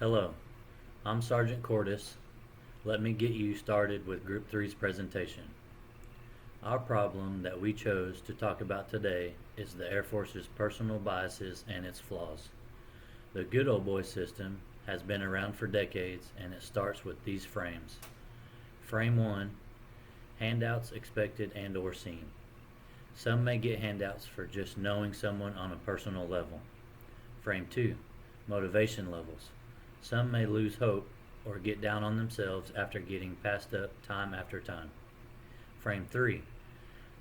Hello, I'm Sergeant Cordis. Let me get you started with Group Three's presentation. Our problem that we chose to talk about today is the Air Force's personal biases and its flaws. The good old boy system has been around for decades and it starts with these frames. Frame 1, handouts expected and or seen. Some may get handouts for just knowing someone on a personal level. Frame 2, motivation levels. Some may lose hope or get down on themselves after getting passed up time after time. Frame 3,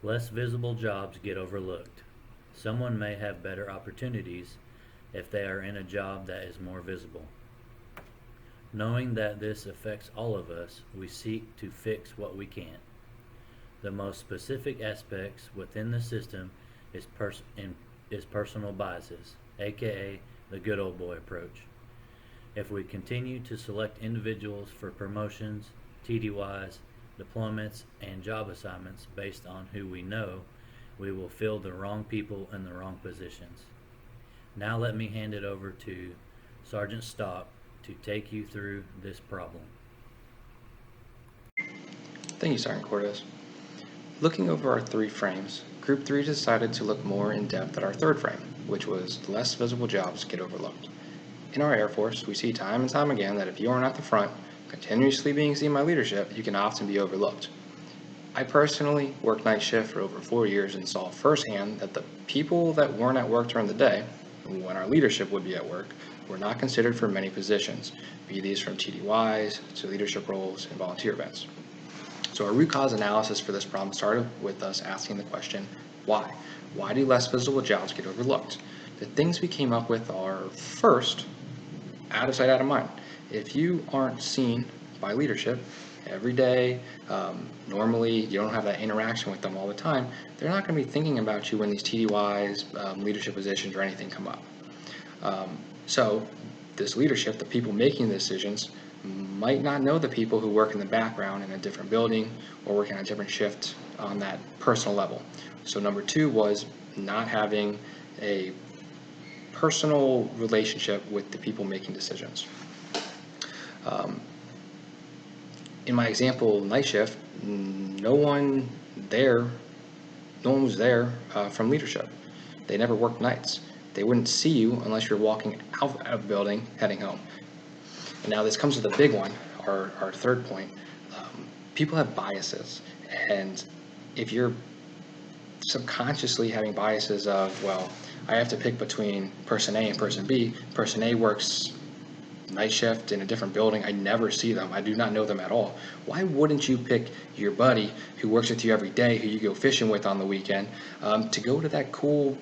less visible jobs get overlooked. Someone may have better opportunities if they are in a job that is more visible. Knowing that this affects all of us, we seek to fix what we can. The most specific aspects within the system is personal biases, aka the good old boy approach. If we continue to select individuals for promotions, TDYs, deployments, and job assignments based on who we know, we will fill the wrong people in the wrong positions. Now let me hand it over to Sergeant Stock to take you through this problem. Thank you, Sergeant Cordes. Looking over our three frames, Group 3 decided to look more in depth at our third frame, which was less visible jobs get overlooked. In our Air Force, we see time and time again that if you aren't at the front, continuously being seen by leadership, you can often be overlooked. I personally worked night shift for over 4 years and saw firsthand that the people that weren't at work during the day, when our leadership would be at work, were not considered for many positions, be these from TDYs to leadership roles and volunteer events. So our root cause analysis for this problem started with us asking the question, why? Why do less visible jobs get overlooked? The things we came up with are, first, out of sight, out of mind. If you aren't seen by leadership every day, normally you don't have that interaction with them all the time, they're not going to be thinking about you when these TDYs, leadership positions, or anything come up. So this leadership, the people making the decisions, might not know the people who work in the background in a different building or working on a different shift on that personal level. So number two was not having a personal relationship with the people making decisions. In my example, night shift, no one was there from leadership. They never worked nights. They wouldn't see you unless you're walking out of the building heading home. And now this comes to the big one, our third point. People have biases, and if you're subconsciously having biases of, well, I have to pick between person A and person B. Person A works night shift in a different building. I never see them. I do not know them at all. Why wouldn't you pick your buddy who works with you every day, who you go fishing with on the weekend, to go to that cool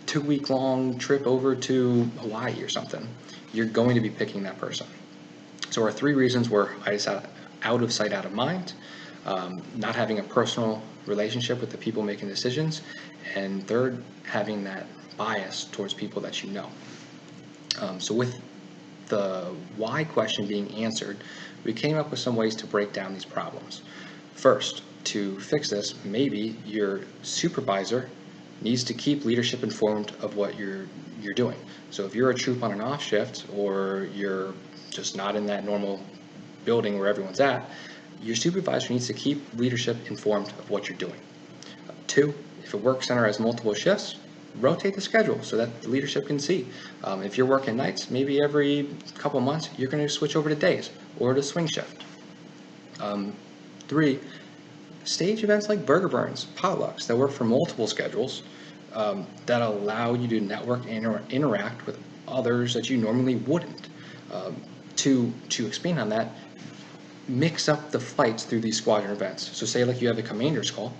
2-week-long trip over to Hawaii or something? You're going to be picking that person. So our three reasons were out of sight, out of mind, not having a personal relationship with the people making decisions, and third, having that bias towards people that you know. So with the why question being answered, we came up with some ways to break down these problems. First, to fix this, maybe your supervisor needs to keep leadership informed of what you're doing. So if you're a troop on an off shift, or you're just not in that normal building where everyone's at, your supervisor needs to keep leadership informed of what you're doing. Two, if a work center has multiple shifts, rotate the schedule so that the leadership can see. If you're working nights, maybe every couple months you're going to switch over to days or to swing shift. Three, stage events like burger burns, potlucks that work for multiple schedules, that allow you to network and interact with others that you normally wouldn't. To expand on that, mix up the flights through these squadron events. So say like you have a commander's call,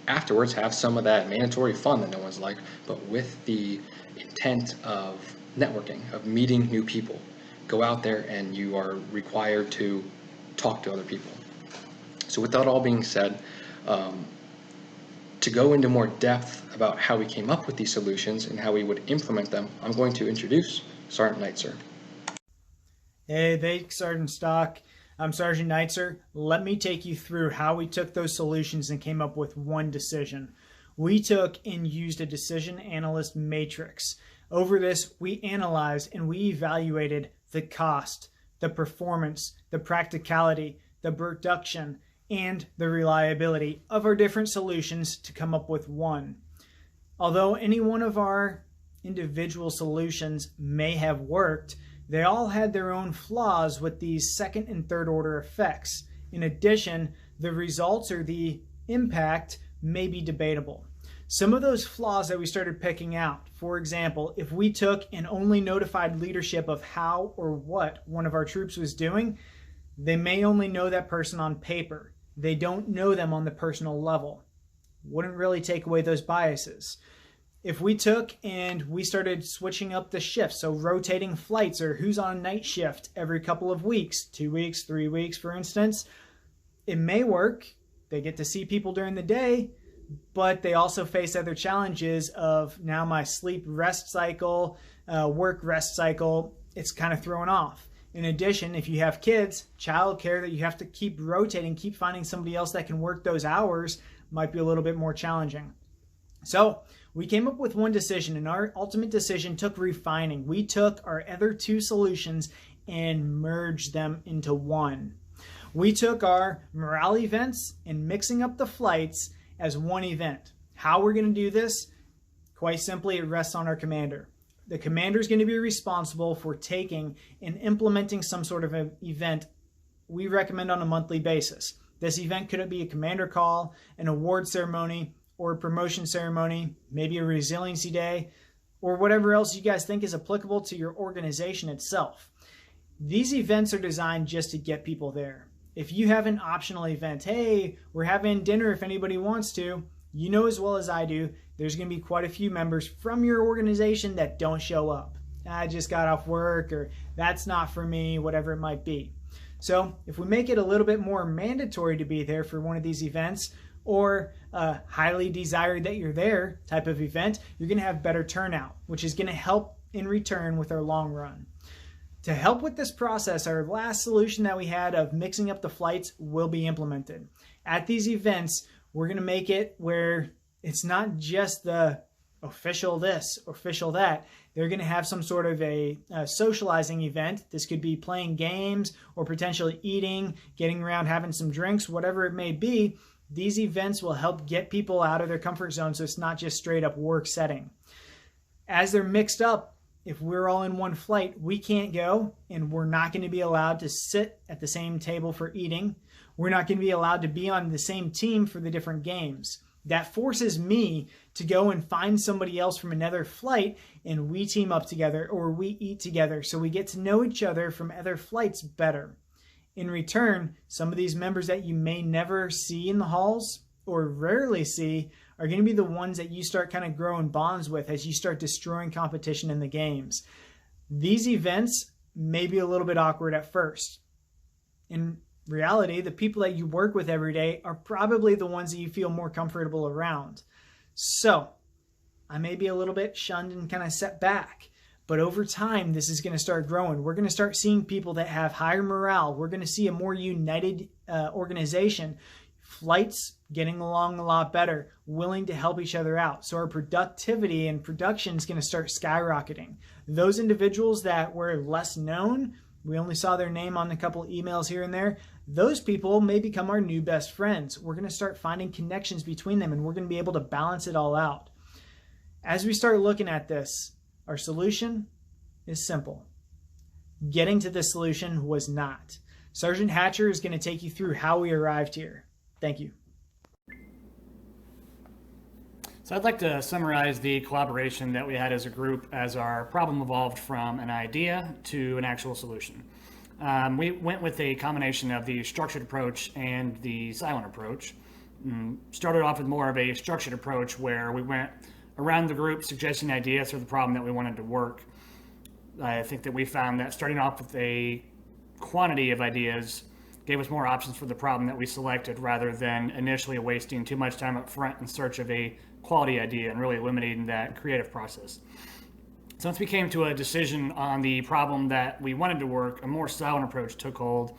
afterwards have some of that mandatory fun that no one's like, but with the intent of networking, of meeting new people. Go out there and you are required to talk to other people. So with that all being said, to go into more depth about how we came up with these solutions and how we would implement them, I'm going to introduce Sergeant Neitzer. Hey, thanks, Sergeant Stock. I'm Sergeant Neitzer. Let me take you through how we took those solutions and came up with one decision. We took and used a decision analyst matrix. Over this, we analyzed and we evaluated the cost, the performance, the practicality, the production, and the reliability of our different solutions to come up with one. Although any one of our individual solutions may have worked, they all had their own flaws with these second and third order effects. In addition, the results or the impact may be debatable. Some of those flaws that we started picking out, for example, if we took and only notified leadership of how or what one of our troops was doing, they may only know that person on paper. They don't know them on the personal level. Wouldn't really take away those biases. If we took and we started switching up the shifts, so rotating flights or who's on night shift every couple of weeks, 2 weeks, 3 weeks, for instance, it may work. They get to see people during the day, but they also face other challenges of now my sleep rest cycle, work rest cycle, it's kind of thrown off. In addition, if you have kids, childcare that you have to keep rotating, keep finding somebody else that can work those hours might be a little bit more challenging. So we came up with one decision, and our ultimate decision took refining. We took our other two solutions and merged them into one. We took our morale events and mixing up the flights as one event. How we're going to do this? Quite simply, it rests on our commander. The commander is going to be responsible for taking and implementing some sort of an event we recommend on a monthly basis. This event could be a commander call, an award ceremony, or a promotion ceremony, maybe a resiliency day, or whatever else you guys think is applicable to your organization itself. These events are designed just to get people there. If you have an optional event, hey, we're having dinner if anybody wants to, you know as well as I do, there's going to be quite a few members from your organization that don't show up. I just got off work, or that's not for me, whatever it might be. So if we make it a little bit more mandatory to be there for one of these events, or a highly desired that you're there type of event, you're going to have better turnout, which is going to help in return with our long run. To help with this process, our last solution that we had of mixing up the flights will be implemented. At these events, we're going to make it where it's not just the official this, official that. They're going to have some sort of a socializing event. This could be playing games or potentially eating, getting around, having some drinks, whatever it may be. These events will help get people out of their comfort zone, so it's not just straight up work setting. As they're mixed up, if we're all in one flight, we can't go, and we're not going to be allowed to sit at the same table for eating. We're not going to be allowed to be on the same team for the different games. That forces me to go and find somebody else from another flight, and we team up together or we eat together, so we get to know each other from other flights better. In return, some of these members that you may never see in the halls or rarely see are going to be the ones that you start kind of growing bonds with as you start destroying competition in the games. These events may be a little bit awkward at first. In reality, the people that you work with every day are probably the ones that you feel more comfortable around. So I may be a little bit shunned and kind of set back. But over time, this is going to start growing. We're going to start seeing people that have higher morale. We're going to see a more united organization. Flights getting along a lot better, willing to help each other out. So our productivity and production is going to start skyrocketing. Those individuals that were less known, we only saw their name on a couple emails here and there, those people may become our new best friends. We're going to start finding connections between them, and we're going to be able to balance it all out. As we start looking at this, our solution is simple. Getting to this solution was not. Sergeant Hatcher is going to take you through how we arrived here. Thank you. So I'd like to summarize the collaboration that we had as a group as our problem evolved from an idea to an actual solution. We went with a combination of the structured approach and the silent approach. Started off with more of a structured approach where we went around the group suggesting ideas for the problem that we wanted to work. I think that we found that starting off with a quantity of ideas gave us more options for the problem that we selected rather than initially wasting too much time up front in search of a quality idea and really eliminating that creative process. So once we came to a decision on the problem that we wanted to work, a more silent approach took hold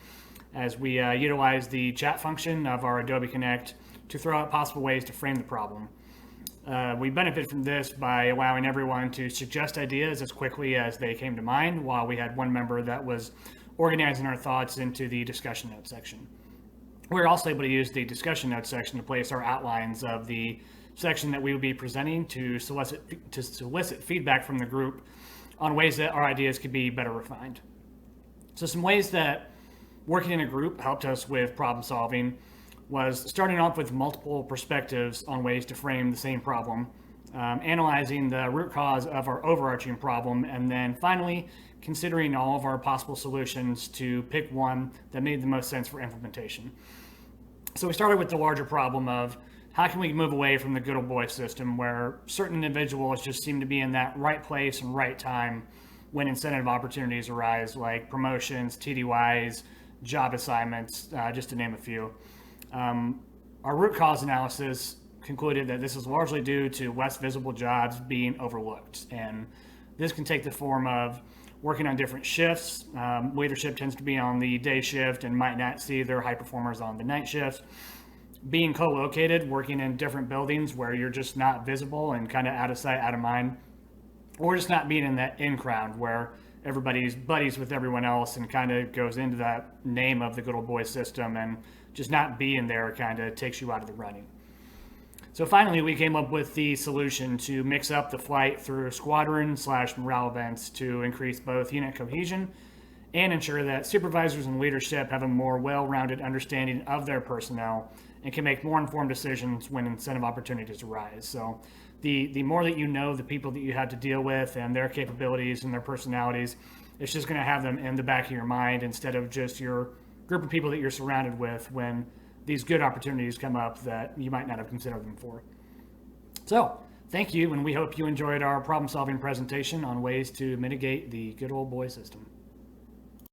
as we utilized the chat function of our Adobe Connect to throw out possible ways to frame the problem. We benefited from this by allowing everyone to suggest ideas as quickly as they came to mind, while we had one member that was organizing our thoughts into the discussion notes section. We're also able to use the discussion notes section to place our outlines of the section that we will be presenting to solicit feedback from the group on ways that our ideas could be better refined. So some ways that working in a group helped us with problem solving was starting off with multiple perspectives on ways to frame the same problem, analyzing the root cause of our overarching problem, and then finally considering all of our possible solutions to pick one that made the most sense for implementation. So we started with the larger problem of how can we move away from the good old boy system where certain individuals just seem to be in that right place and right time when incentive opportunities arise, like promotions, TDYs, job assignments, just to name a few. Our root cause analysis concluded that this is largely due to less visible jobs being overlooked. And this can take the form of working on different shifts. Leadership tends to be on the day shift and might not see their high performers on the night shift. Being co-located, working in different buildings where you're just not visible and kind of out of sight, out of mind. Or just not being in that in crowd where everybody's buddies with everyone else and kind of goes into that name of the good old boy system, and just not being there kind of takes you out of the running. So finally, we came up with the solution to mix up the flight through squadron/morale events to increase both unit cohesion and ensure that supervisors and leadership have a more well-rounded understanding of their personnel and can make more informed decisions when incentive opportunities arise. So the more that you know the people that you have to deal with and their capabilities and their personalities, it's just going to have them in the back of your mind instead of just your group of people that you're surrounded with when these good opportunities come up that you might not have considered them for. So thank you, and we hope you enjoyed our problem-solving presentation on ways to mitigate the good old boy system.